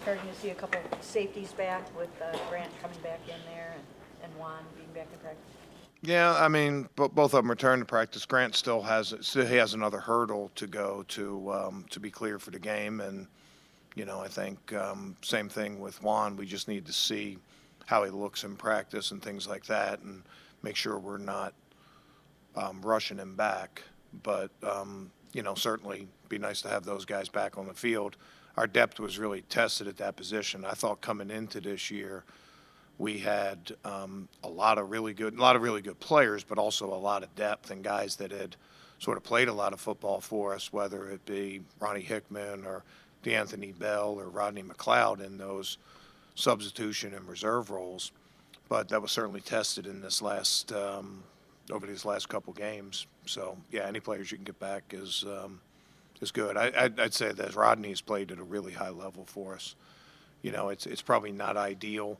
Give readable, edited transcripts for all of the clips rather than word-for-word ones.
starting to see a couple safeties back with Grant coming back in there and Juan being back in practice. Yeah, I mean, both of them returned to practice. Grant still he has another hurdle to go to be clear for the game, and I think same thing with Juan. We just need to see how he looks in practice and things like that, and make sure we're not rushing him back. But certainly be nice to have those guys back on the field. Our depth was really tested at that position. I thought coming into this year, we had a lot of really good players, but also a lot of depth and guys that had sort of played a lot of football for us, whether it be Ronnie Hickman or DeAnthony Bell or Rodney McLeod in those substitution and reserve roles. But that was certainly tested in this over these last couple games. So yeah, any players you can get back is good. I'd say that Rodney's played at a really high level for us. It's probably not ideal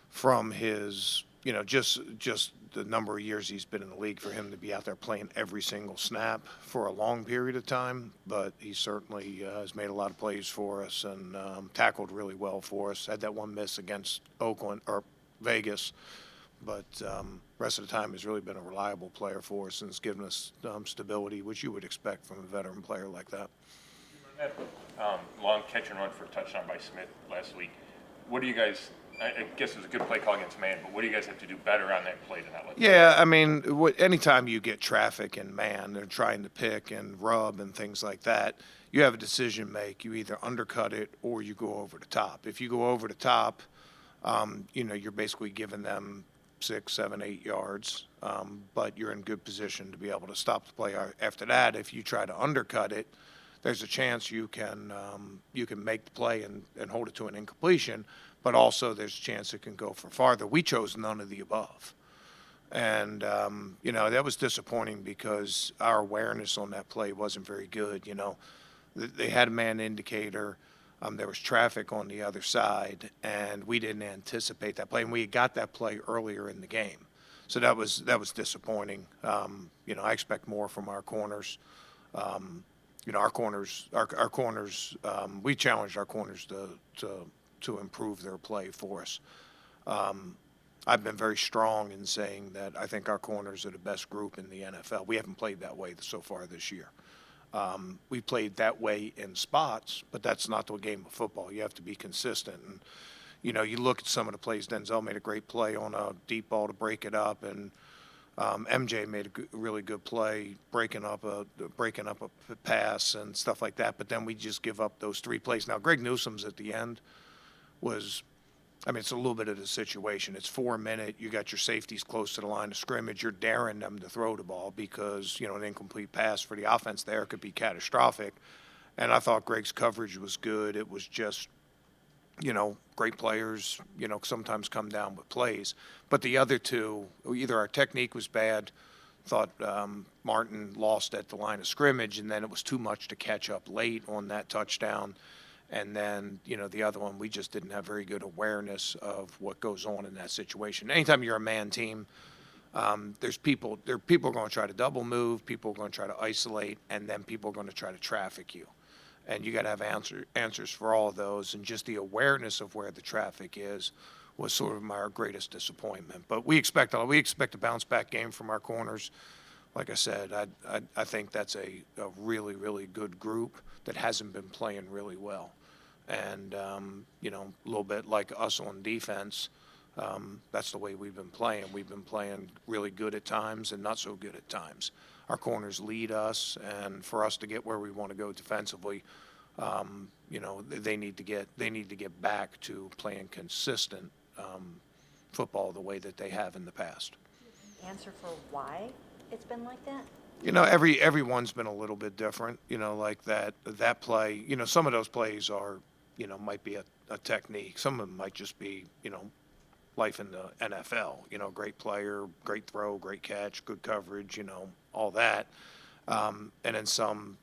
from his, just the number of years he's been in the league for him to be out there playing every single snap for a long period of time. But he certainly has made a lot of plays for us and tackled really well for us. Had that one miss against Oakland or Vegas, but rest of the time has really been a reliable player for us and has given us stability, which you would expect from a veteran player like that. That long catch and run for a touchdown by Smith last week. What do you guys? I guess it was a good play call against man, but what do you guys have to do better on that play to not let? Yeah, I mean, anytime you get traffic and man, they're trying to pick and rub and things like that, you have a decision to make. You either undercut it or you go over the top. If you go over the top, you're basically giving them 6, 7, 8 yards, but you're in good position to be able to stop the play. After that, if you try to undercut it, there's a chance you can make the play and hold it to an incompletion, but also there's a chance it can go for farther. We chose none of the above. And, that was disappointing because our awareness on that play wasn't very good. They had a man indicator. There was traffic on the other side, and we didn't anticipate that play. And we had got that play earlier in the game. So that was disappointing. I expect more from our corners. Our corners, we challenged our corners to improve their play for us. I've been very strong in saying that I think our corners are the best group in the NFL. We haven't played that way so far this year. We played that way in spots, but that's not the game of football. You have to be consistent. And, you look at some of the plays. Denzel made a great play on a deep ball to break it up, and MJ made a really good play breaking up a pass and stuff like that. But then we just give up those 3 plays. Now, Greg Newsome's at the end it's a little bit of the situation. It's 4 minutes. You got your safeties close to the line of scrimmage. You're daring them to throw the ball because, an incomplete pass for the offense there could be catastrophic. And I thought Greg's coverage was good. It was just, great players, sometimes come down with plays. But the other two, either our technique was bad, thought Martin lost at the line of scrimmage, and then it was too much to catch up late on that touchdown. And then, the other one, we just didn't have very good awareness of what goes on in that situation. Anytime you're a man team, there are people going to try to double move, people are going to try to isolate, and then people are going to try to traffic you. And you got to have answers for all of those. And just the awareness of where the traffic is was sort of our greatest disappointment. But we expect a bounce back game from our corners. Like I said, I think that's a really, really good group that hasn't been playing really well. And, a little bit like us on defense, that's the way we've been playing. We've been playing really good at times and not so good at times. Our corners lead us, and for us to get where we want to go defensively, they need to get back to playing consistent football the way that they have in the past. Answer for why it's been like that? Everyone's been a little bit different. Like that play. Some of those plays are, might be a technique. Some of them might just be, life in the NFL. Great player, great throw, great catch, good coverage. All that. And then some,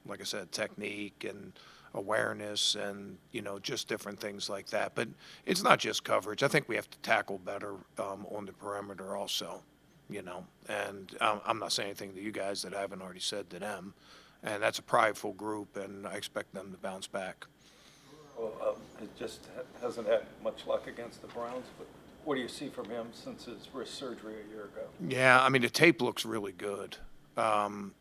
like I said, technique and awareness and, just different things like that. But it's not just coverage. I think we have to tackle better on the perimeter also. And I'm not saying anything to you guys that I haven't already said to them. And that's a prideful group, and I expect them to bounce back. Well, he just hasn't had much luck against the Browns, but what do you see from him since his wrist surgery a year ago? Yeah, I mean, the tape looks really good. And,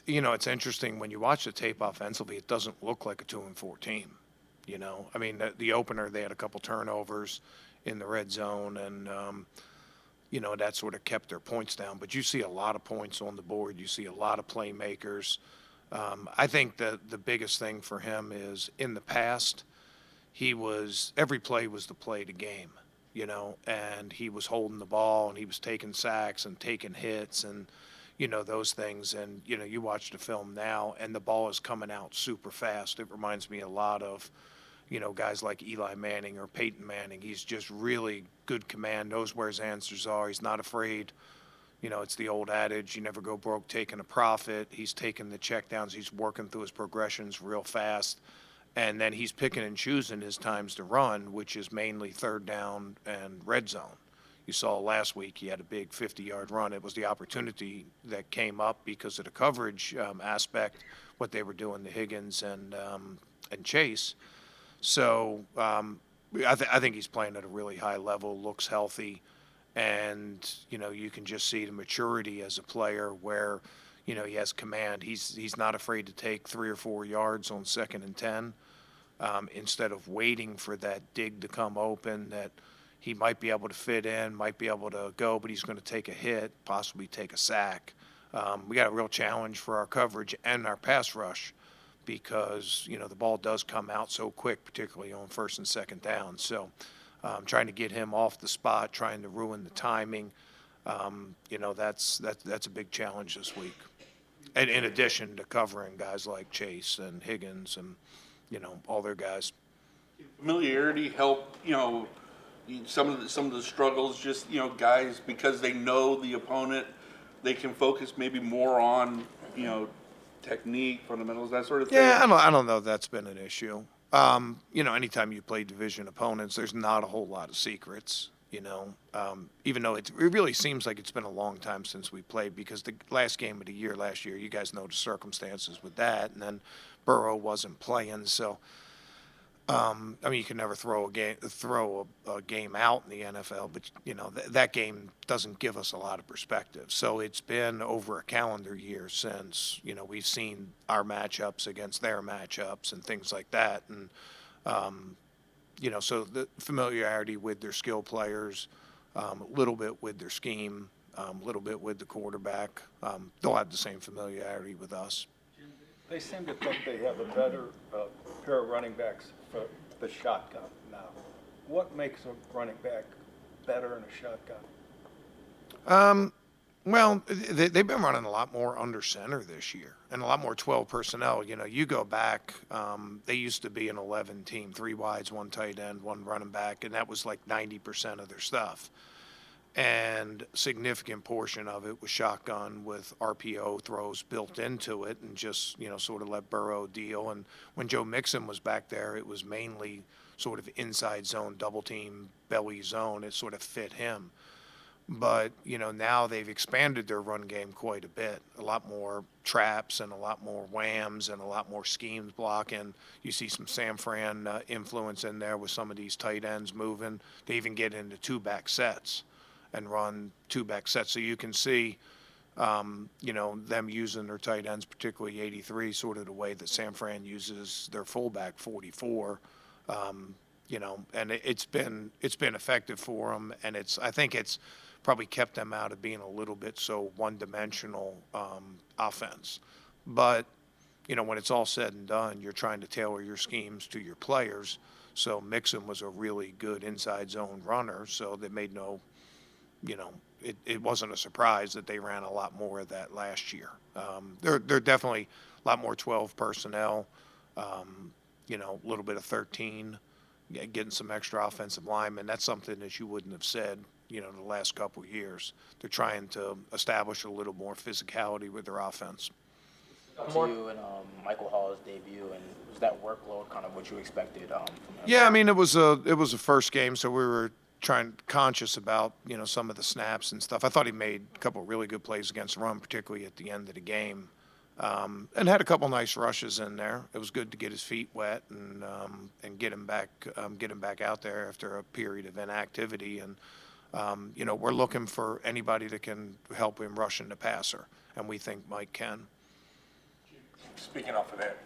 it's interesting when you watch the tape offensively, it doesn't look like a 2-4 team. I mean, the opener, they had a couple turnovers in the red zone, and, that sort of kept their points down. But you see a lot of points on the board. You see a lot of playmakers. I think the biggest thing for him is in the past, every play was the play to game, and he was holding the ball and he was taking sacks and taking hits and, those things. And, you watch the film now and the ball is coming out super fast. It reminds me a lot of, guys like Eli Manning or Peyton Manning. He's just really good command, knows where his answers are. He's not afraid. It's the old adage, you never go broke taking a profit. He's taking the checkdowns. He's working through his progressions real fast. And then he's picking and choosing his times to run, which is mainly third down and red zone. You saw last week he had a big 50-yard run. It was the opportunity that came up because of the coverage aspect, what they were doing to Higgins and Chase. So I think he's playing at a really high level, looks healthy. And, you can just see the maturity as a player where, he has command. He's not afraid to take 3 or 4 yards on 2nd and 10 instead of waiting for that dig to come open that he might be able to fit in, might be able to go, but he's going to take a hit, possibly take a sack. We got a real challenge for our coverage and our pass rush because, the ball does come out so quick, particularly on 1st and 2nd down. So trying to get him off the spot, trying to ruin the timing, that's a big challenge this week. And in addition to covering guys like Chase and Higgins and, all their guys. Familiarity help, some of the struggles, just, guys, because they know the opponent, they can focus maybe more on, technique, fundamentals, that sort of thing. Yeah, I don't know if that's been an issue. Anytime you play division opponents, there's not a whole lot of secrets, even though it really seems like it's been a long time since we played because the last game of the year last year, you guys know the circumstances with that, and then Burrow wasn't playing, so you can never throw a game out in the NFL, but that game doesn't give us a lot of perspective. So it's been over a calendar year since we've seen our matchups against their matchups and things like that, and so the familiarity with their skill players, a little bit with their scheme, a little bit with the quarterback. They'll have the same familiarity with us. They seem to think they have a better pair of running backs for the shotgun now. What makes a running back better in a shotgun? Well, they've been running a lot more under center this year and a lot more 12 personnel. You go back, they used to be an 11 team, 3 wides, 1 tight end, 1 running back, and that was like 90% of their stuff. And a significant portion of it was shotgun with RPO throws built into it and just, sort of let Burrow deal. And when Joe Mixon was back there, it was mainly sort of inside zone, double team, belly zone. It sort of fit him. But, now they've expanded their run game quite a bit. A lot more traps and a lot more whams and a lot more schemes blocking. You see some San Fran influence in there with some of these tight ends moving. They even get into 2-back sets and run 2-back sets. So you can see, them using their tight ends, particularly 83, sort of the way that San Fran uses their fullback 44. And it's been effective for them, and I think it's probably kept them out of being a little bit so one-dimensional offense. But when it's all said and done, you're trying to tailor your schemes to your players. So Mixon was a really good inside zone runner, so they made no. It wasn't a surprise that they ran a lot more of that last year. They're definitely a lot more 12 personnel, a little bit of 13, getting some extra offensive linemen. That's something that you wouldn't have said, the last couple of years. They're trying to establish a little more physicality with their offense. To you and Michael Hall's debut, and was that workload kind of what you expected from him? Yeah, it was a first game, so we were conscious about some of the snaps and stuff. I thought he made a couple of really good plays against the run, particularly at the end of the game. And had a couple nice rushes in there. It was good to get his feet wet and get him back out there after a period of inactivity. And we're looking for anybody that can help him rushing the passer, and we think Mike can. Speaking off of that,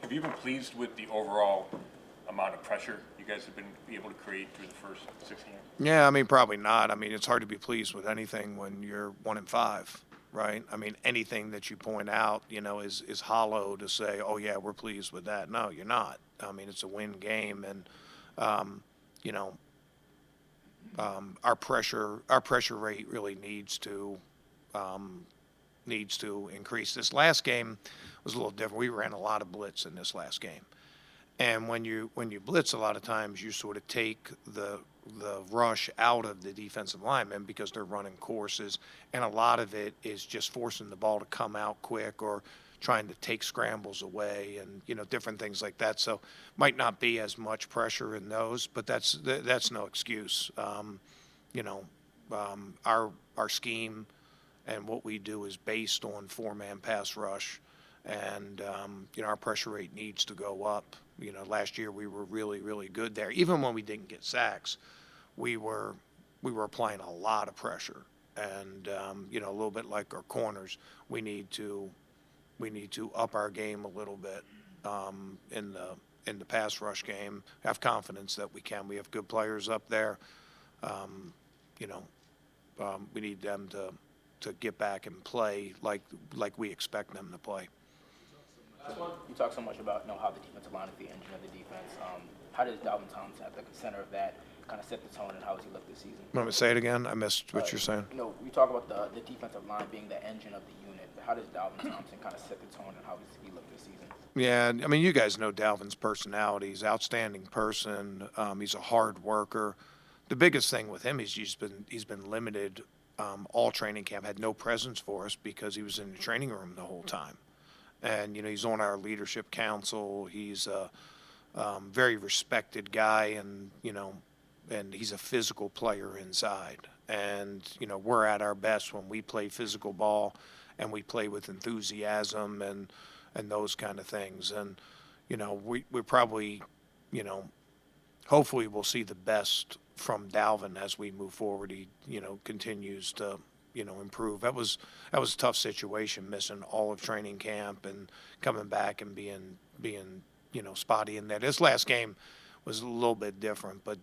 have you been pleased with the overall amount of pressure you guys have been able to create through the first 16 years? Yeah, I mean, probably not. I mean, it's hard to be pleased with anything when you're 1-5, right? I mean, anything that you point out, is hollow to say, oh yeah, we're pleased with that. No, you're not. I mean, it's a win game, and our pressure rate really needs to increase. This last game was a little different. We ran a lot of blitz in this last game. And when you blitz, a lot of times you sort of take the rush out of the defensive linemen because they're running courses, and a lot of it is just forcing the ball to come out quick or trying to take scrambles away and different things like that. So might not be as much pressure in those, but that's no excuse. Our scheme and what we do is based on 4-man pass rush, and our pressure rate needs to go up. Last year we were really, really good there. Even when we didn't get sacks, we were applying a lot of pressure, and a little bit like our corners, we need to up our game a little bit in the pass rush game. Have confidence that we can. We have good players up there. We need them to get back and play like we expect them to play. You talk so much about how the defensive line is the engine of the defense. How does Dalvin Thompson at the center of that kind of set the tone, and how does he look this season? Want me to say it again? I missed what you're saying. We talk about the defensive line being the engine of the unit, but how does Dalvin Thompson kind of set the tone, and how does he look this season? Yeah, I mean, you guys know Dalvin's personality. He's an outstanding person. He's a hard worker. The biggest thing with him is he's been limited all training camp, had no presence for us because he was in the training room the whole time. And, he's on our leadership council. He's a very respected guy, and he's a physical player inside. And, we're at our best when we play physical ball and we play with enthusiasm and those kind of things. And, we probably, hopefully we'll see the best from Dalvin as we move forward. He, continues to improve. That was a tough situation, missing all of training camp and coming back and being spotty in there. This last game was a little bit different, but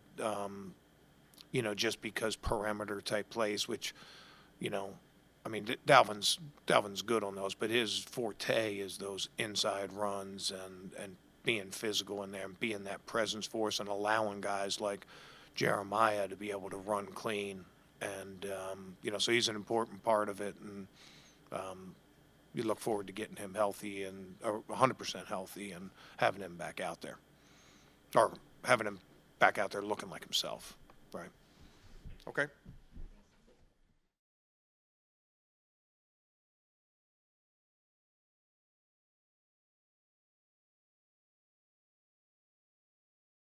just because perimeter type plays, which I mean, Dalvin's good on those, but his forte is those inside runs and being physical in there and being that presence for us and allowing guys like Jeremiah to be able to run clean. And, so he's an important part of it. And you look forward to getting him healthy and 100% healthy and having him back out there. Or having him back out there looking like himself. Right. Okay.